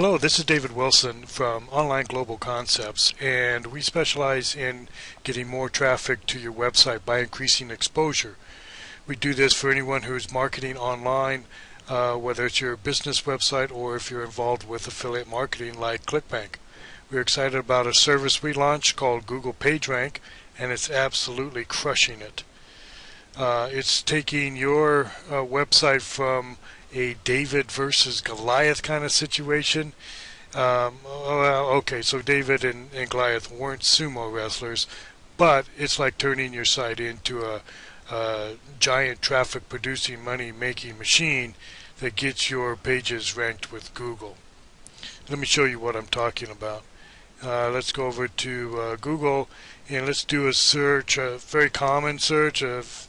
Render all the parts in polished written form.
Hello, this is David Wilson from Online Global Concepts, and we specialize in getting more traffic to your website by increasing exposure. We do this for anyone who's marketing online, whether it's your business website or if you're involved with affiliate marketing like ClickBank. We're excited about a service we launched called Google PageRank, and it's absolutely crushing it. It's taking your website from a David versus Goliath kind of situation. Okay, so David and Goliath weren't sumo wrestlers, but it's like turning your site into a giant traffic producing, money making machine that gets your pages ranked with Google. Let me show you what I'm talking about. Let's go over to Google and let's do a search, a very common search of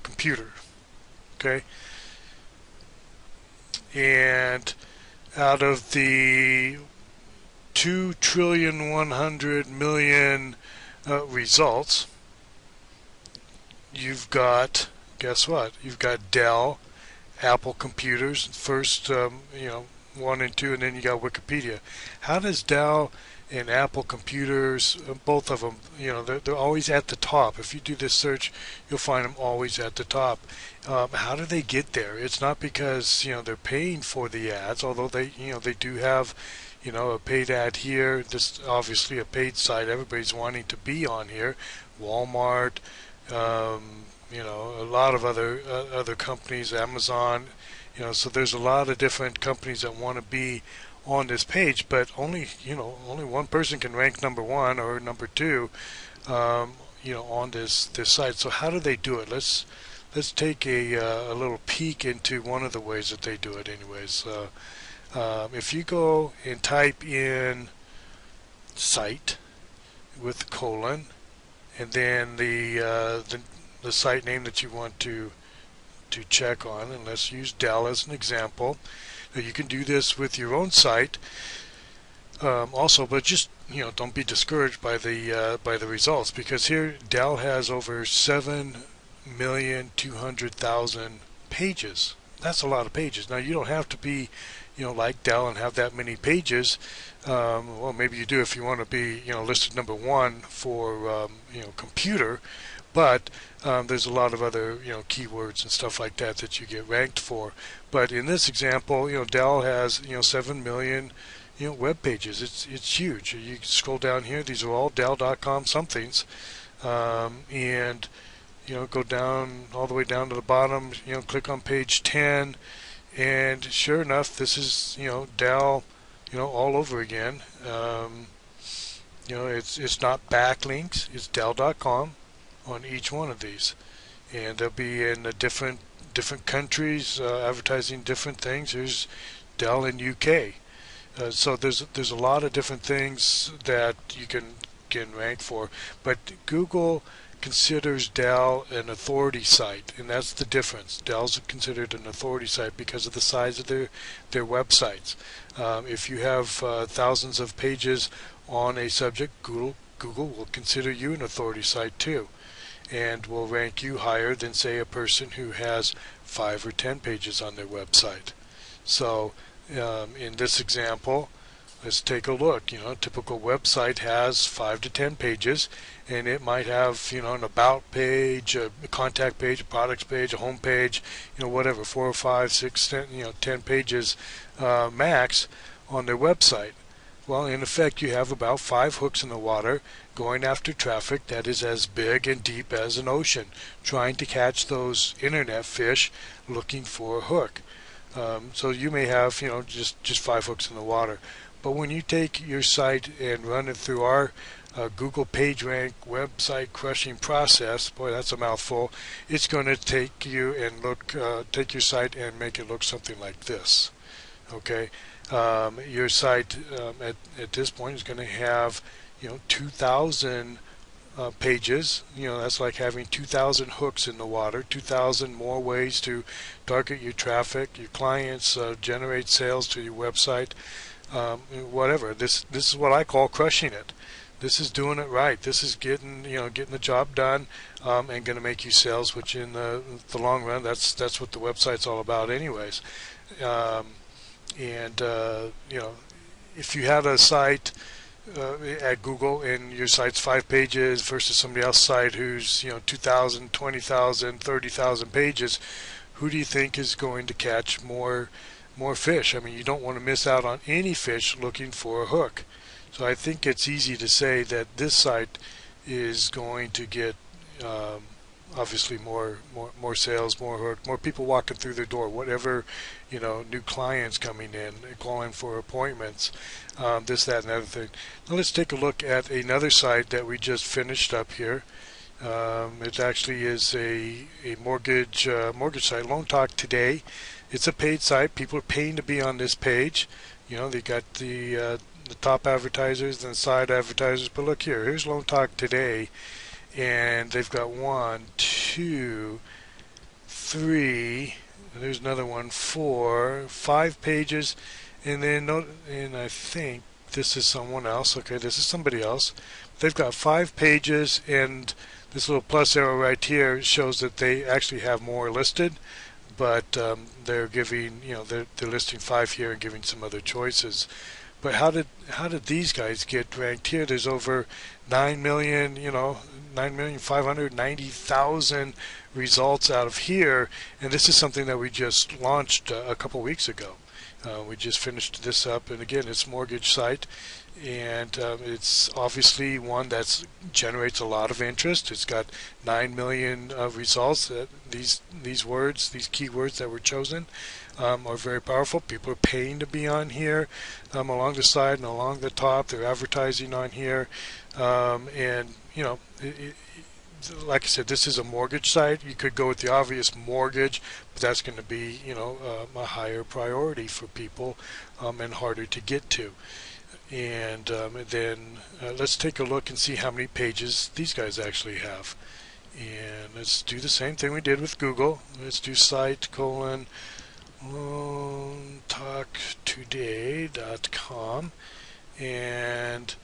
computer. Okay, and out of the 2,100,000,000 results, you've got, guess what? You've got Dell, Apple computers, first, 1 and 2, and then you got Wikipedia. How does Dell and Apple computers, both of them, they're always at the top. If you do this search, you'll find them always at the top. How do they get there? It's not because they're paying for the ads, although they do have a paid ad here. This is obviously a paid site. Everybody's wanting to be on here. Walmart, a lot of other companies, Amazon. So there's a lot of different companies that want to be on this page, but only one person can rank number 1 or number 2 on this site. So how do they do it? Let's take a little peek into one of the ways that they do it anyways. If you go and type in site with a colon and then the site name that you want to check on, and let's use Dell as an example. Now you can do this with your own site also, but just don't be discouraged by the results, because here Dell has over 7,200,000 pages. That's a lot of pages. Now you don't have to be like Dell and have that many pages. Well, maybe you do if you want to be listed number 1 for computer, but there's a lot of other keywords and stuff like that that you get ranked for. But in this example, Dell has 7 million web pages. It's huge. You can scroll down here. These are all Dell.com somethings, and go down all the way down to the bottom. Click on page 10, and sure enough, this is Dell all over again. It's not backlinks. It's Dell.com on each one of these, and they'll be in different countries, advertising different things. There's Dell in UK, so there's a lot of different things that you can rank for. But Google considers Dell an authority site, and that's the difference. Dell's considered an authority site because of the size of their websites. If you have thousands of pages on a subject, Google will consider you an authority site too, and will rank you higher than, say, a person who has 5 or 10 pages on their website. So in this example, let's take a look. A typical website has 5 to 10 pages, and it might have an about page, a contact page, a products page, a home page, whatever, 4 or 5, 6, 10, 10 pages max on their website. Well, in effect, you have about 5 hooks in the water going after traffic that is as big and deep as an ocean, trying to catch those internet fish looking for a hook. So you may have just 5 hooks in the water. But when you take your site and run it through our Google PageRank website crushing process, boy, that's a mouthful. It's going to take you and take your site and make it look something like this. Okay, your site at this point is going to have 2,000 pages. That's like having 2,000 hooks in the water, 2,000 more ways to target your traffic, your clients, generate sales to your website. Whatever. This is what I call crushing it. This is doing it right. This is getting the job done, and going to make you sales, which in the long run, that's what the website's all about anyways. if you had a site at Google and your site's 5 pages versus somebody else's site who's 2,000, 20,000, 30,000 pages, who do you think is going to catch more fish? I mean, you don't want to miss out on any fish looking for a hook. So I think it's easy to say that this site is going to get obviously more sales, more hook, more people walking through their door, whatever, new clients coming in, calling for appointments, this, that, and other thing. Now let's take a look at another site that we just finished up here. It actually is a mortgage site, Loan Talk Today. It's a paid site. People are paying to be on this page. They got the top advertisers and the side advertisers. But look here. Here's Loan Talk Today, and they've got 1, 2, 3. There's another one, 4, 5 pages, and then and I think this is someone else. Okay, this is somebody else. They've got 5 pages, and this little plus arrow right here shows that they actually have more listed, but they're giving, they're listing 5 here and giving some other choices. But how did these guys get ranked here? There's over 9,590,000 results out of here, and this is something that we just launched a couple weeks ago. We just finished this up, and again, it's a mortgage site, and it's obviously one that generates a lot of interest. It's got 9 million results. These words, these keywords that were chosen, are very powerful. People are paying to be on here, along the side and along the top. They're advertising on here, and like I said, this is a mortgage site. You could go with the obvious mortgage, but that's going to be a higher priority for people, and harder to get to. And then let's take a look and see how many pages these guys actually have. And let's do the same thing we did with Google. Let's do site : loantalktoday.com, and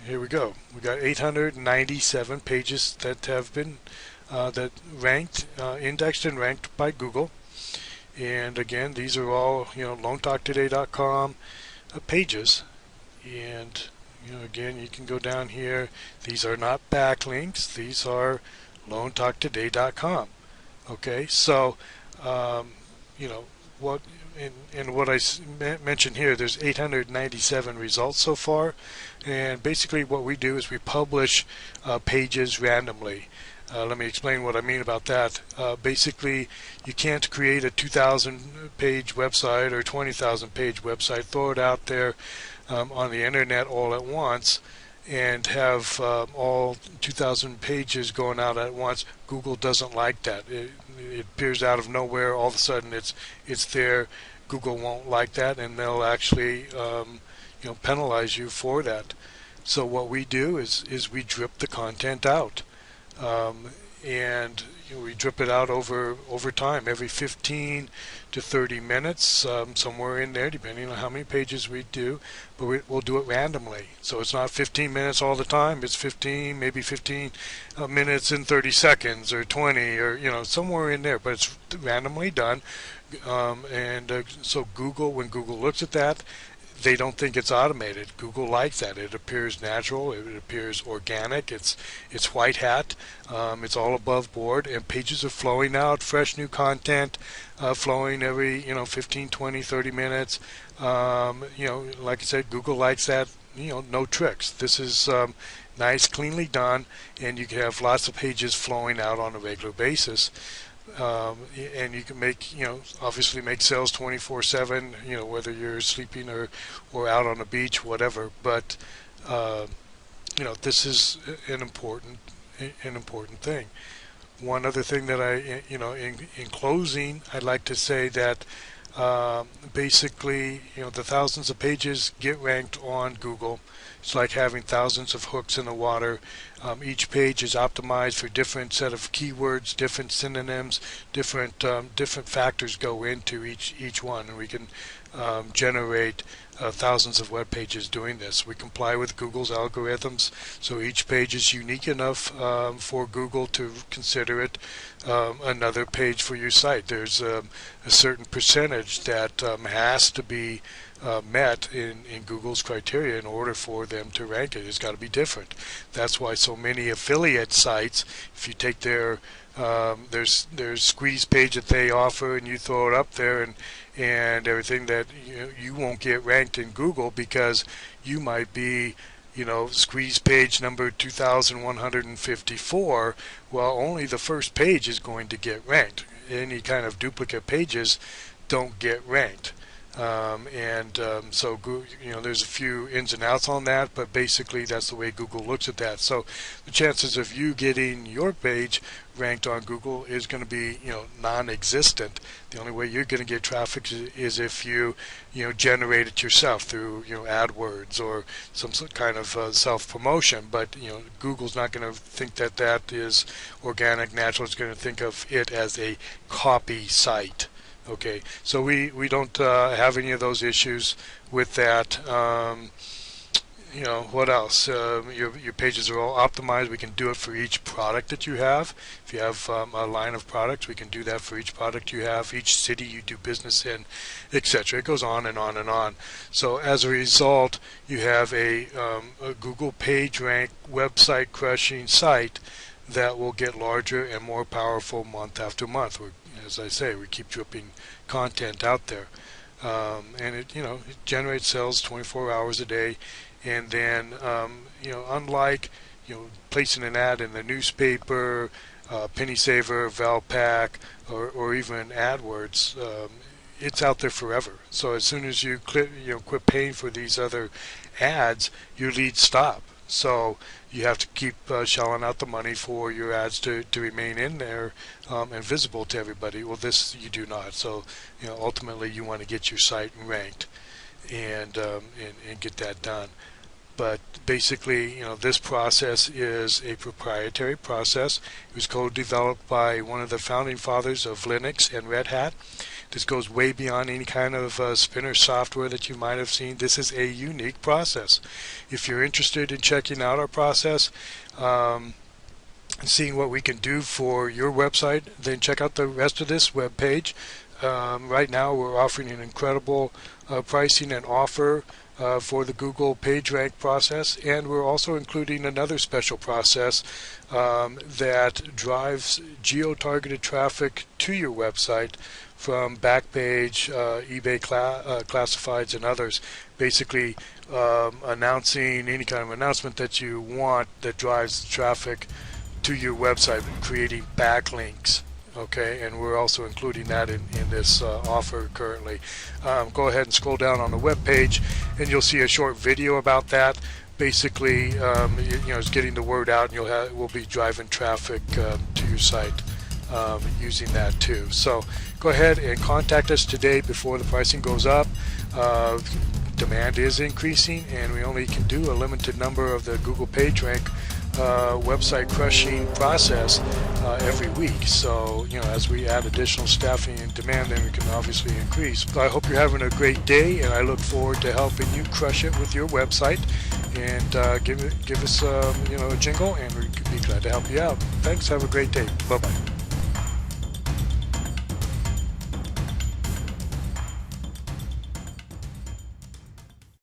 here we go. We got 897 pages that have been that ranked, indexed and ranked by Google. And again, these are all loantalktoday.com pages. And again, you can go down here. These are not backlinks. These are loantalktoday.com. Okay, so what what I mentioned here, there's 897 results so far, and basically what we do is we publish pages randomly. Let me explain what I mean about that. Basically, you can't create a 2,000 page website or 20,000 page website, throw it out there on the internet all at once, and have all 2,000 pages going out at once. Google doesn't like that. It appears out of nowhere. All of a sudden, it's there. Google won't like that, and they'll actually penalize you for that. So what we do is we drip the content out, and we drip it out over time, every 15 to 30 minutes, somewhere in there, depending on how many pages we do. But we'll do it randomly, so it's not 15 minutes all the time. It's 15, maybe 15 minutes and 30 seconds, or 20, or somewhere in there. But it's randomly done, so Google, when Google looks at that, they don't think it's automated. Google likes that. It appears natural. It appears organic. It's white hat. It's all above board, and pages are flowing out. Fresh new content flowing every 15, 20, 30 minutes. Like I said, Google likes that. No tricks. This is nice, cleanly done, and you can have lots of pages flowing out on a regular basis. And you can make, obviously make sales 24/7, whether you're sleeping or out on the beach, whatever. But this is an important thing. One other thing that I, in closing, I'd like to say that basically, the thousands of pages get ranked on Google. It's like having thousands of hooks in the water. Each page is optimized for different set of keywords, different synonyms, different factors go into each one, and we can generate thousands of web pages doing this. We comply with Google's algorithms, so each page is unique enough for Google to consider it another page for your site. There's a certain percentage that has to be met in Google's criteria in order for them to rank it. It's got to be different. That's why so many affiliate sites, if you take their squeeze page that they offer and you throw it up there and everything, that you won't get ranked in Google because you might be squeeze page number 2154. Well, only the first page is going to get ranked. Any kind of duplicate pages don't get ranked. So there's a few ins and outs on that, but basically that's the way Google looks at that. So the chances of you getting your page ranked on Google is going to be non-existent. The only way you're going to get traffic is if you generate it yourself through AdWords or some kind of self-promotion. But Google's not going to think that that is organic, natural. It's going to think of it as a copy site. Okay, so we don't have any of those issues with that. What else? Your pages are all optimized. We can do it for each product that you have. If you have a line of products, we can do that for each product you have, each city you do business in, etc. It goes on and on and on. So as a result, you have a Google PageRank website crushing site that will get larger and more powerful month after month. As I say, we keep dripping content out there, and it generates sales 24 hours a day. And then unlike placing an ad in the newspaper, Penny Saver, Valpak, or even AdWords, it's out there forever. So as soon as you quit paying for these other ads, your leads stop. So you have to keep shelling out the money for your ads to remain in there and visible to everybody. Well, this you do not. So ultimately you want to get your site ranked and get that done. But basically, this process is a proprietary process. It was co-developed by one of the founding fathers of Linux and Red Hat. This goes way beyond any kind of spinner software that you might have seen. This is a unique process. If you're interested in checking out our process and seeing what we can do for your website, then check out the rest of this web page. Right now we're offering an incredible pricing and offer for the Google PageRank process, and we're also including another special process that drives geo-targeted traffic to your website from Backpage, eBay Classifieds, and others. Basically announcing any kind of announcement that you want that drives traffic to your website, creating backlinks. Okay, and we're also including that in this offer currently. Go ahead and scroll down on the web page and you'll see a short video about that. Basically, it's getting the word out, and we'll be driving traffic to your site using that too. So go ahead and contact us today before the pricing goes up. Demand is increasing, and we only can do a limited number of the Google PageRank website crushing process every week. So as we add additional staffing and demand, then we can obviously increase. But I hope you're having a great day, and I look forward to helping you crush it with your website. And give us a jingle, and we'd be glad to help you out. Thanks. Have a great day. Bye bye.